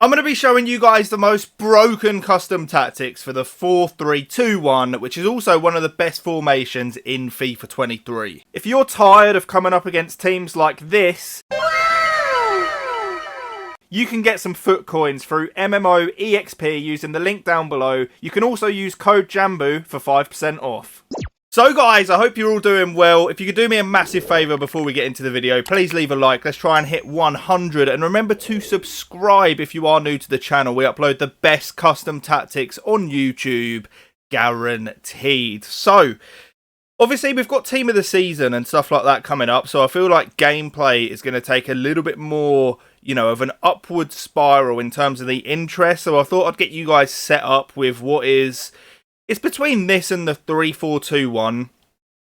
I'm going to be showing you guys the most broken custom tactics for the 4-3-2-1, which is also one of the best formations in FIFA 23. If you're tired of coming up against teams like this, you can get some foot coins through MMO EXP using the link down below. You can also use code JambooUK for 5% off. So guys, I hope you're all doing well. If you could do me a massive favour before we get into the video, please leave a like. Let's try and hit 100. And remember to subscribe if you are new to the channel. We upload the best custom tactics on YouTube, guaranteed. So, obviously we've got team of the season and stuff like that coming up. So I feel like gameplay is going to take a little bit more, of an upward spiral in terms of the interest. So I thought I'd get you guys set up with what is... It's between this and the 3-4-2-1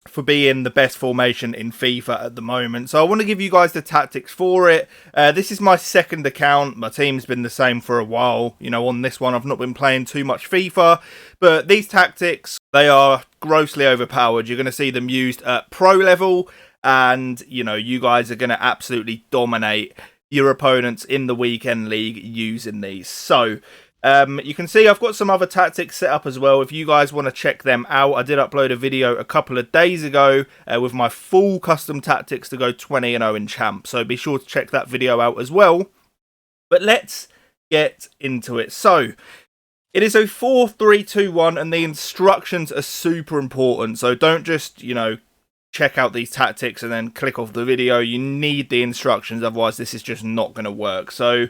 for being the best formation in FIFA at the moment. So I want to give you guys the tactics for it. This is my second account. My team's been the same for a while. On this one, I've not been playing too much FIFA. But these tactics, they are grossly overpowered. You're going to see them used at pro level. And, you guys are going to absolutely dominate your opponents in the weekend league using these. So... you can see I've got some other tactics set up as well. If you guys want to check them out, I did upload a video a couple of days ago with my full custom tactics to go 20-0 in champ. So be sure to check that video out as well. But let's get into it. So it is a 4-3-2-1 and the instructions are super important. So don't just, check out these tactics and then click off the video. You need the instructions, otherwise this is just not going to work. So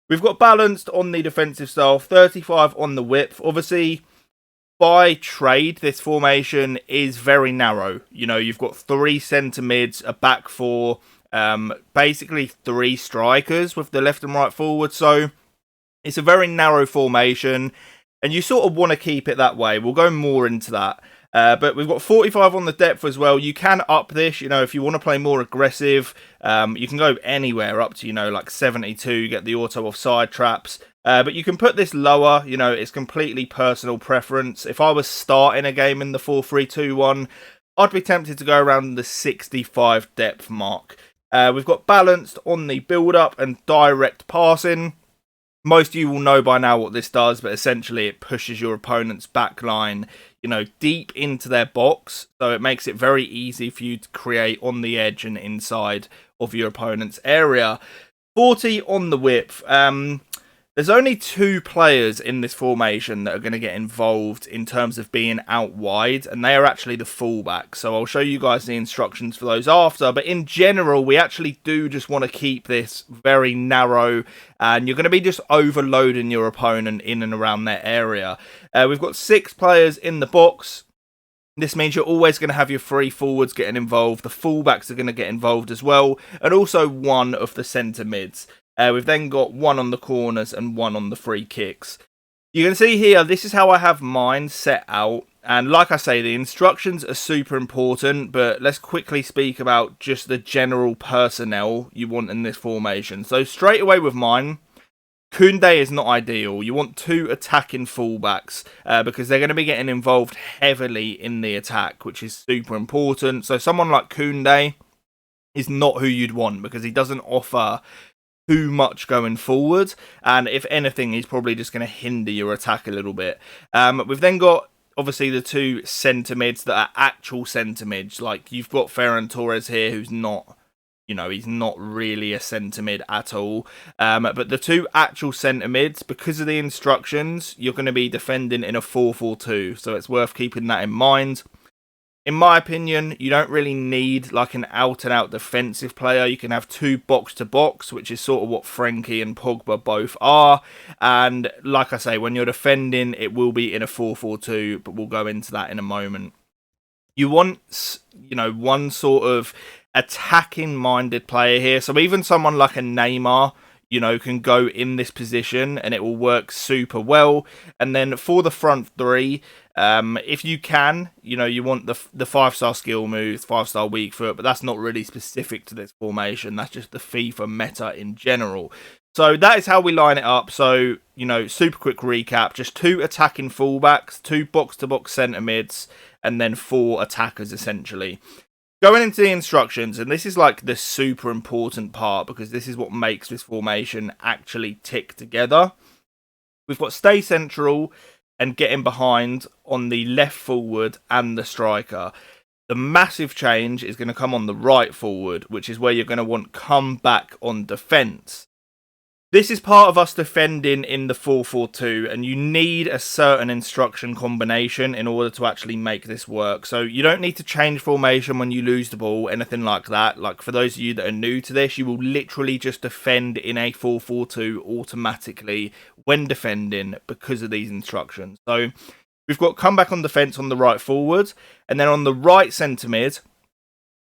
we've got balanced on the defensive style, 35 on the width. Obviously, by trade, this formation is very narrow. You've got 3 centre mids, a back 4, basically 3 strikers with the left and right forward. So it's a very narrow formation, and you sort of want to keep it that way. We'll go more into that. But we've got 45 on the depth as well. You can up this, if you want to play more aggressive. You can go anywhere up to, like 72, get the auto offside traps. But you can put this lower, it's completely personal preference. If I was starting a game in the 4-3-2-1, I'd be tempted to go around the 65 depth mark. We've got balanced on the build-up and direct passing. Most of you will know by now what this does, but essentially it pushes your opponent's back line, deep into their box. So it makes it very easy for you to create on the edge and inside of your opponent's area. 40 on the width. There's only 2 players in this formation that are going to get involved in terms of being out wide, and they are actually the fullbacks. So I'll show you guys the instructions for those after, but in general, we actually do just want to keep this very narrow, and you're going to be just overloading your opponent in and around their area. We've got 6 players in the box. This means you're always going to have your 3 forwards getting involved. The fullbacks are going to get involved as well, and also 1 of the centre mids. We've then got 1 on the corners and 1 on the free kicks. You can see here, this is how I have mine set out. And like I say, the instructions are super important, but let's quickly speak about just the general personnel you want in this formation. So straight away with mine, Koundé is not ideal. You want 2 attacking fullbacks because they're going to be getting involved heavily in the attack, which is super important. So someone like Koundé is not who you'd want because he doesn't offer too much going forward, and if anything, he's probably just going to hinder your attack a little bit. We've then got obviously the 2 centre mids that are actual centre mids. Like you've got Ferran Torres here, who's not, he's not really a centre mid at all. But the 2 actual centre mids, because of the instructions, you're going to be defending in a 4-4-2, so it's worth keeping that in mind. In my opinion, you don't really need like an out-and-out defensive player. You can have 2 box-to-box, which is sort of what Frankie and Pogba both are. And like I say, when you're defending, it will be in a 4-4-2, but we'll go into that in a moment. You want, one sort of attacking-minded player here. So even someone like a Neymar, can go in this position and it will work super well. And then for the front 3, if you can, you want the 5-star skill moves, 5-star weak foot, but that's not really specific to this formation. That's just the FIFA meta in general. So that is how we line it up. So, super quick recap, just 2 attacking fullbacks, 2 box-to-box centre mids, and then 4 attackers essentially. Going into the instructions, and this is like the super important part because this is what makes this formation actually tick together. We've got stay central and getting behind on the left forward and the striker. The massive change is going to come on the right forward, which is where you're going to want come back on defence. This is part of us defending in the 4-4-2, and you need a certain instruction combination in order to actually make this work. So you don't need to change formation when you lose the ball, anything like that. Like, for those of you that are new to this, you will literally just defend in a 4-4-2 automatically when defending because of these instructions. So we've got come back on defence on the right forward, and then on the right centre mid,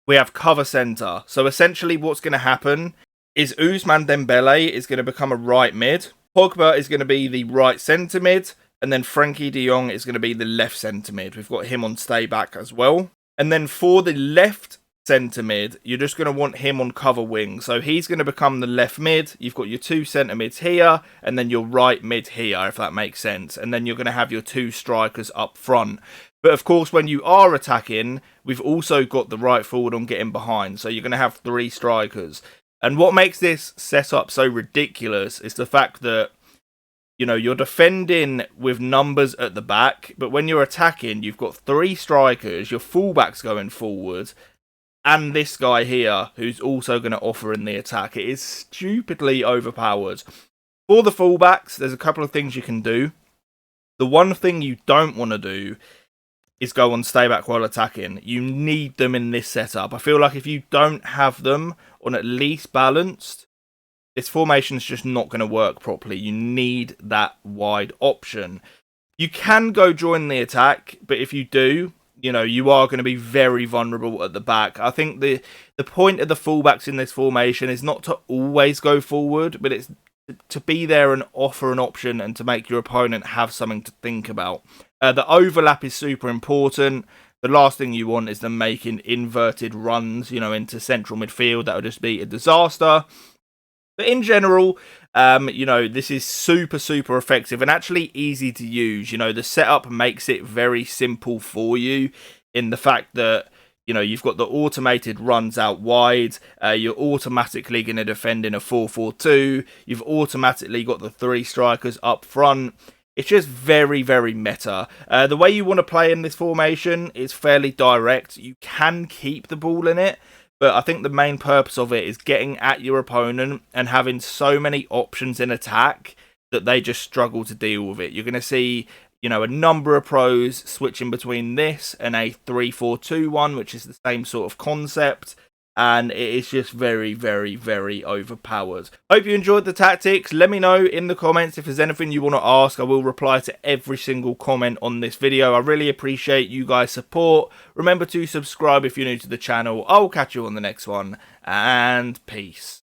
we have cover centre. So essentially what's going to happen is Ousmane Dembele is going to become a right mid, Pogba is going to be the right centre mid, and then Frenkie de Jong is going to be the left centre mid. We've got him on stay back as well. And then for the left centre mid, you're just going to want him on cover wing. So he's going to become the left mid. You've got your two centre mids here, and then your right mid here, if that makes sense. And then you're going to have your two strikers up front. But of course, when you are attacking, we've also got the right forward on getting behind. So you're going to have three strikers. And what makes this setup so ridiculous is the fact that, you know, you're defending with numbers at the back, but when you're attacking, you've got three strikers, your fullbacks going forward, and this guy here, who's also going to offer in the attack. It is stupidly overpowered. For the fullbacks, there's a couple of things you can do. The one thing you don't want to do is go on stay back while attacking. You need them in this setup. I feel like if you don't have them on at least balanced, this formation's just not going to work properly. You need that wide option. You can go join the attack, but if you do, you know, you are going to be very vulnerable at the back. I think the point of the fullbacks in this formation is not to always go forward, but it's to be there and offer an option and to make your opponent have something to think about. The overlap is super important. The last thing you want is them making inverted runs, you know, into central midfield. That would just be a disaster. But in general, you know, this is super, super effective and actually easy to use. You know, the setup makes it very simple for you in the fact that, you know, you've got the automated runs out wide. You're automatically going to defend in a 4-4-2. You've automatically got the three strikers up front. It's just very, very meta. The way you want to play in this formation is fairly direct. You can keep the ball in it, but I think the main purpose of it is getting at your opponent and having so many options in attack that they just struggle to deal with it. You're going to see, you know, a number of pros switching between this and a 3-4-2-1, which is the same sort of concept. And it is just very, very, very overpowered. Hope you enjoyed the tactics. Let me know in the comments if there's anything you want to ask. I will reply to every single comment on this video. I really appreciate you guys' support. Remember to subscribe if you're new to the channel. I'll catch you on the next one. And peace.